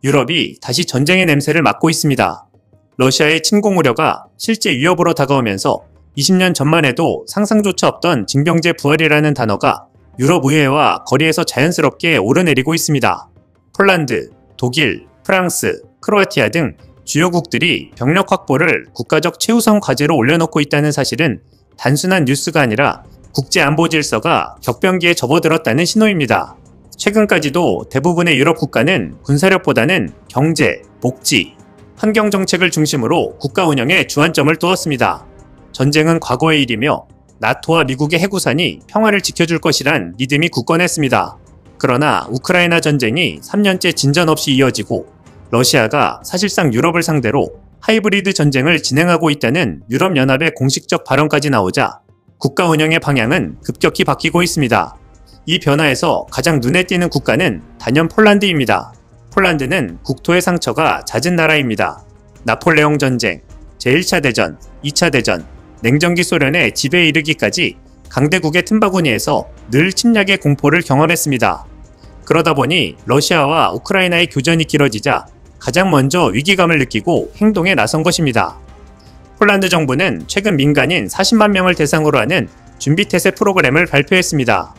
유럽이 다시 전쟁의 냄새를 맡고 있습니다. 러시아의 침공 우려가 실제 위협으로 다가오면서 20년 전만 해도 상상조차 없던 징병제 부활이라는 단어가 유럽 의회와 거리에서 자연스럽게 오르내리고 있습니다. 폴란드, 독일, 프랑스, 크로아티아 등 주요국들이 병력 확보를 국가적 최우선 과제로 올려놓고 있다는 사실은 단순한 뉴스가 아니라 국제안보 질서가 격변기에 접어들었다는 신호입니다. 최근까지도 대부분의 유럽 국가는 군사력보다는 경제, 복지, 환경 정책을 중심으로 국가 운영에 주안점을 두었습니다. 전쟁은 과거의 일이며 나토와 미국의 해구산이 평화를 지켜줄 것이란 믿음이 굳건했습니다. 그러나 우크라이나 전쟁이 3년째 진전 없이 이어지고 러시아가 사실상 유럽을 상대로 하이브리드 전쟁을 진행하고 있다는 유럽연합의 공식적 발언까지 나오자 국가 운영의 방향은 급격히 바뀌고 있습니다. 이 변화에서 가장 눈에 띄는 국가는 단연 폴란드입니다. 폴란드는 국토의 상처가 잦은 나라입니다. 나폴레옹 전쟁, 제1차 대전, 2차 대전, 냉전기 소련의 지배에 이르기까지 강대국의 틈바구니에서 늘 침략의 공포를 경험했습니다. 그러다 보니 러시아와 우크라이나의 교전이 길어지자 가장 먼저 위기감을 느끼고 행동에 나선 것입니다. 폴란드 정부는 최근 민간인 40만 명을 대상으로 하는 준비태세 프로그램을 발표했습니다.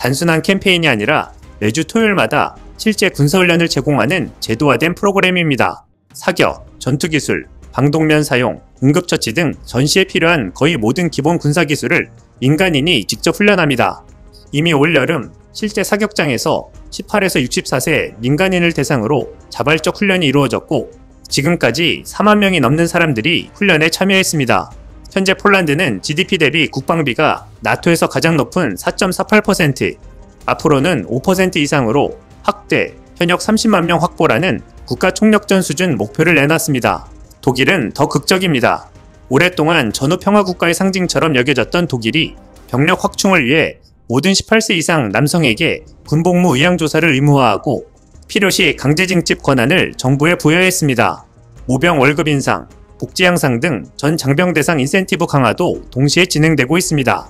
단순한 캠페인이 아니라 매주 토요일마다 실제 군사훈련을 제공하는 제도화된 프로그램입니다. 사격, 전투기술, 방독면 사용, 응급처치 등 전시에 필요한 거의 모든 기본 군사기술을 민간인이 직접 훈련합니다. 이미 올여름 실제 사격장에서 18에서 64세 민간인을 대상으로 자발적 훈련이 이루어졌고 지금까지 4만 명이 넘는 사람들이 훈련에 참여했습니다. 현재 폴란드는 GDP 대비 국방비가 나토에서 가장 높은 4.48%, 앞으로는 5% 이상으로 확대, 현역 30만 명 확보라는 국가총력전 수준 목표를 내놨습니다. 독일은 더 극적입니다. 오랫동안 전후평화국가의 상징처럼 여겨졌던 독일이 병력 확충을 위해 모든 18세 이상 남성에게 군복무 의향조사를 의무화하고 필요시 강제징집 권한을 정부에 부여했습니다. 모병 월급 인상, 복지 향상 등 전 장병 대상 인센티브 강화도 동시에 진행되고 있습니다.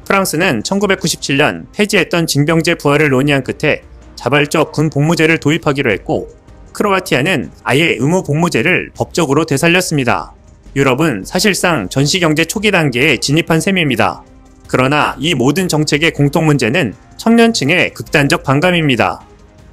프랑스는 1997년 폐지했던 징병제 부활을 논의한 끝에 자발적 군 복무제를 도입하기로 했고 크로아티아는 아예 의무 복무제를 법적으로 되살렸습니다. 유럽은 사실상 전시경제 초기 단계에 진입한 셈입니다. 그러나 이 모든 정책의 공통 문제는 청년층의 극단적 반감입니다.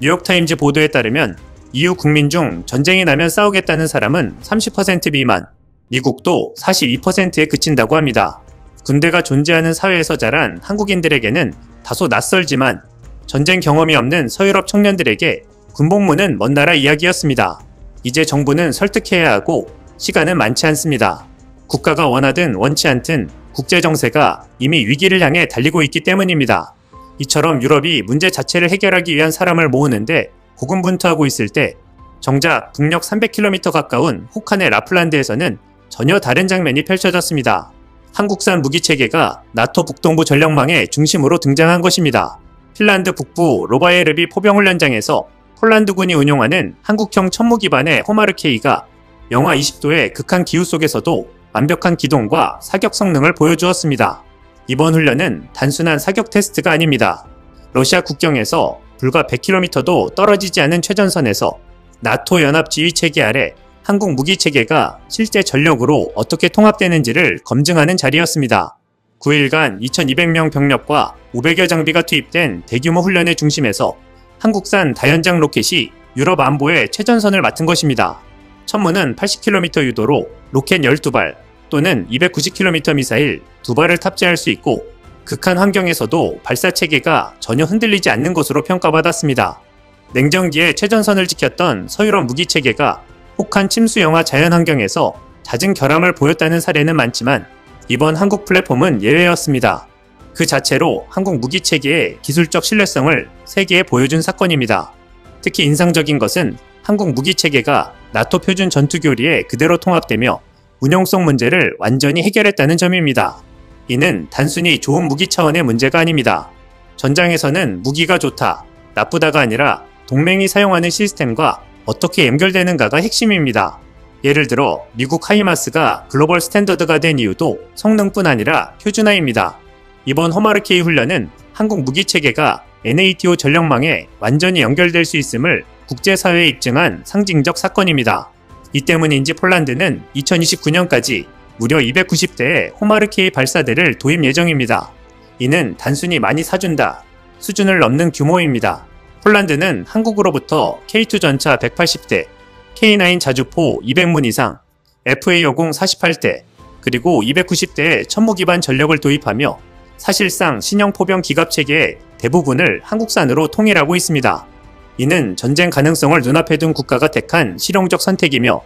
뉴욕타임즈 보도에 따르면 EU 국민 중 전쟁이 나면 싸우겠다는 사람은 30% 미만, 미국도 42%에 그친다고 합니다. 군대가 존재하는 사회에서 자란 한국인들에게는 다소 낯설지만 전쟁 경험이 없는 서유럽 청년들에게 군복무는 먼 나라 이야기였습니다. 이제 정부는 설득해야 하고 시간은 많지 않습니다. 국가가 원하든 원치 않든 국제정세가 이미 위기를 향해 달리고 있기 때문입니다. 이처럼 유럽이 문제 자체를 해결하기 위한 사람을 모으는데 고군분투하고 있을 때 정작 북녘 300km 가까운 혹한의 라플란드에서는 전혀 다른 장면이 펼쳐졌습니다. 한국산 무기체계가 나토 북동부 전력망의 중심으로 등장한 것입니다. 핀란드 북부 로바예르비 포병훈련장에서 폴란드군이 운용하는 한국형 천무 기반의 호마르케이가 영하 20도의 극한 기후 속에서도 완벽한 기동과 사격 성능을 보여주었습니다. 이번 훈련은 단순한 사격 테스트가 아닙니다. 러시아 국경에서 불과 100km도 떨어지지 않은 최전선에서 나토 연합 지휘체계 아래 한국 무기체계가 실제 전력으로 어떻게 통합되는지를 검증하는 자리였습니다. 9일간 2200명 병력과 500여 장비가 투입된 대규모 훈련의 중심에서 한국산 다연장 로켓이 유럽 안보의 최전선을 맡은 것입니다. 천무는 80km 유도로 로켓 12발 또는 290km 미사일 2발을 탑재할 수 있고 극한 환경에서도 발사체계가 전혀 흔들리지 않는 것으로 평가받았습니다. 냉전기의 최전선을 지켰던 서유럽 무기체계가 혹한 침수 영하 자연환경에서 잦은 결함을 보였다는 사례는 많지만 이번 한국 플랫폼은 예외였습니다. 그 자체로 한국 무기체계의 기술적 신뢰성을 세계에 보여준 사건입니다. 특히 인상적인 것은 한국 무기체계가 나토 표준 전투교리에 그대로 통합되며 운용성 문제를 완전히 해결했다는 점입니다. 이는 단순히 좋은 무기 차원의 문제가 아닙니다. 전장에서는 무기가 좋다, 나쁘다가 아니라 동맹이 사용하는 시스템과 어떻게 연결되는가가 핵심입니다. 예를 들어 미국 하이마스가 글로벌 스탠더드가 된 이유도 성능뿐 아니라 표준화입니다. 이번 호마르케이 훈련은 한국 무기체계가 NATO 전력망에 완전히 연결될 수 있음을 국제사회에 입증한 상징적 사건입니다. 이 때문인지 폴란드는 2029년까지 무려 290대의 호마르K 발사대를 도입 예정입니다. 이는 단순히 많이 사준다 수준을 넘는 규모입니다. 폴란드는 한국으로부터 K2 전차 180대, K9 자주포 200문 이상, FA50 48대, 그리고 290대의 천무 기반 전력을 도입하며 사실상 신형 포병 기갑 체계의 대부분을 한국산으로 통일하고 있습니다. 이는 전쟁 가능성을 눈앞에 둔 국가가 택한 실용적 선택이며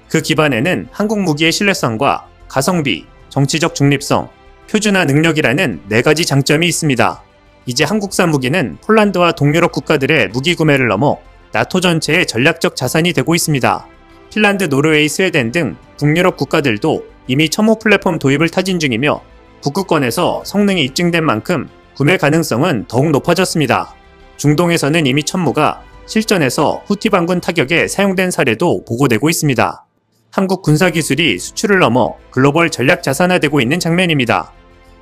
그 기반에는 한국 무기의 신뢰성과 가성비, 정치적 중립성, 표준화 능력이라는 4가지 장점이 있습니다. 이제 한국산 무기는 폴란드와 동유럽 국가들의 무기 구매를 넘어 나토 전체의 전략적 자산이 되고 있습니다. 핀란드, 노르웨이, 스웨덴 등 북유럽 국가들도 이미 천무 플랫폼 도입을 타진 중이며 북극권에서 성능이 입증된 만큼 구매 가능성은 더욱 높아졌습니다. 중동에서는 이미 천무가 실전에서 후티 반군 타격에 사용된 사례도 보고되고 있습니다. 한국 군사기술이 수출을 넘어 글로벌 전략 자산화되고 있는 장면입니다.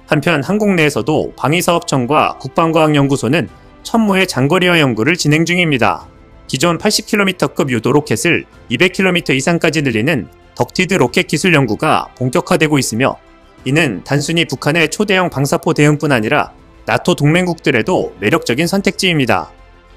한편 한국 내에서도 방위사업청과 국방과학연구소는 천무의 장거리화 연구를 진행 중입니다. 기존 80km급 유도 로켓을 200km 이상까지 늘리는 덕티드 로켓 기술 연구가 본격화되고 있으며 이는 단순히 북한의 초대형 방사포 대응뿐 아니라 나토 동맹국들에도 매력적인 선택지입니다.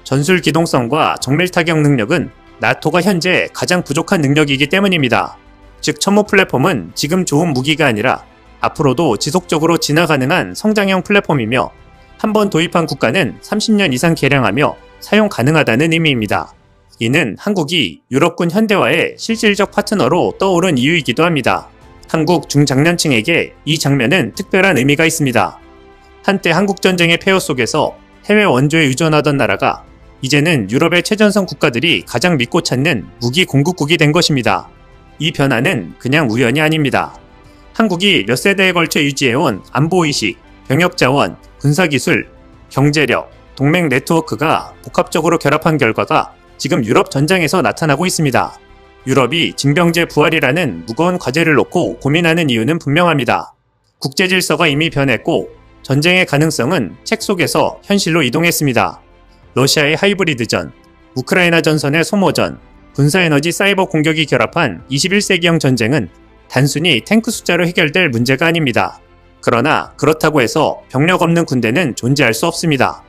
전술 기동성과 정밀 타격 능력은 나토가 현재 가장 부족한 능력이기 때문입니다. 즉 천무 플랫폼은 지금 좋은 무기가 아니라 앞으로도 지속적으로 진화 가능한 성장형 플랫폼이며 한번 도입한 국가는 30년 이상 개량하며 사용 가능하다는 의미입니다. 이는 한국이 유럽군 현대화의 실질적 파트너로 떠오른 이유이기도 합니다. 한국 중장년층에게 이 장면은 특별한 의미가 있습니다. 한때 한국전쟁의 폐허 속에서 해외 원조에 의존하던 나라가 이제는 유럽의 최전선 국가들이 가장 믿고 찾는 무기 공급국이 된 것입니다. 이 변화는 그냥 우연이 아닙니다. 한국이 몇 세대에 걸쳐 유지해온 안보의식, 병역자원, 군사기술, 경제력, 동맹 네트워크가 복합적으로 결합한 결과가 지금 유럽 전장에서 나타나고 있습니다. 유럽이 징병제 부활이라는 무거운 과제를 놓고 고민하는 이유는 분명합니다. 국제질서가 이미 변했고 전쟁의 가능성은 책 속에서 현실로 이동했습니다. 러시아의 하이브리드전, 우크라이나 전선의 소모전, 군사에너지 사이버 공격이 결합한 21세기형 전쟁은 단순히 탱크 숫자로 해결될 문제가 아닙니다. 그러나 그렇다고 해서 병력 없는 군대는 존재할 수 없습니다.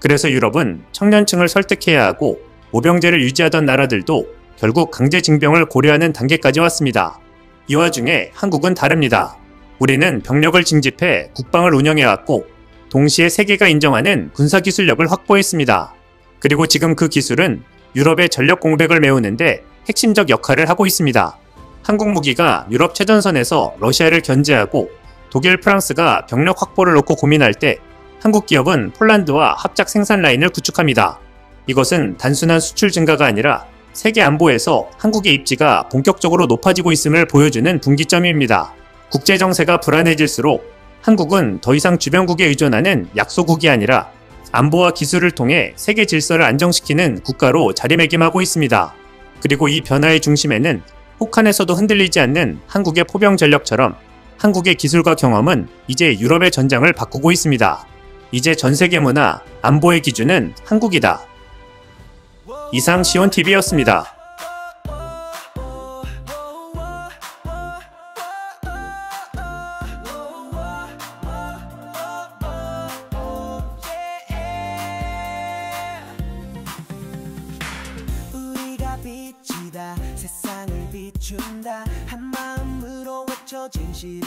그래서 유럽은 청년층을 설득해야 하고 모병제를 유지하던 나라들도 결국 강제 징병을 고려하는 단계까지 왔습니다. 이 와중에 한국은 다릅니다. 우리는 병력을 징집해 국방을 운영해왔고 동시에 세계가 인정하는 군사기술력을 확보했습니다. 그리고 지금 그 기술은 유럽의 전력 공백을 메우는데 핵심적 역할을 하고 있습니다. 한국 무기가 유럽 최전선에서 러시아를 견제하고 독일, 프랑스가 병력 확보를 놓고 고민할 때 한국 기업은 폴란드와 합작 생산 라인을 구축합니다. 이것은 단순한 수출 증가가 아니라 세계 안보에서 한국의 입지가 본격적으로 높아지고 있음을 보여주는 분기점입니다. 국제 정세가 불안해질수록 한국은 더 이상 주변국에 의존하는 약소국이 아니라 안보와 기술을 통해 세계 질서를 안정시키는 국가로 자리매김하고 있습니다. 그리고 이 변화의 중심에는 혹한에서도 흔들리지 않는 한국의 포병 전력처럼 한국의 기술과 경험은 이제 유럽의 전장을 바꾸고 있습니다. 이제 전세계 문화, 안보의 기준은 한국이다. 이상 시온TV였습니다. 세상을 비춘다 한마음으로 외쳐 진실을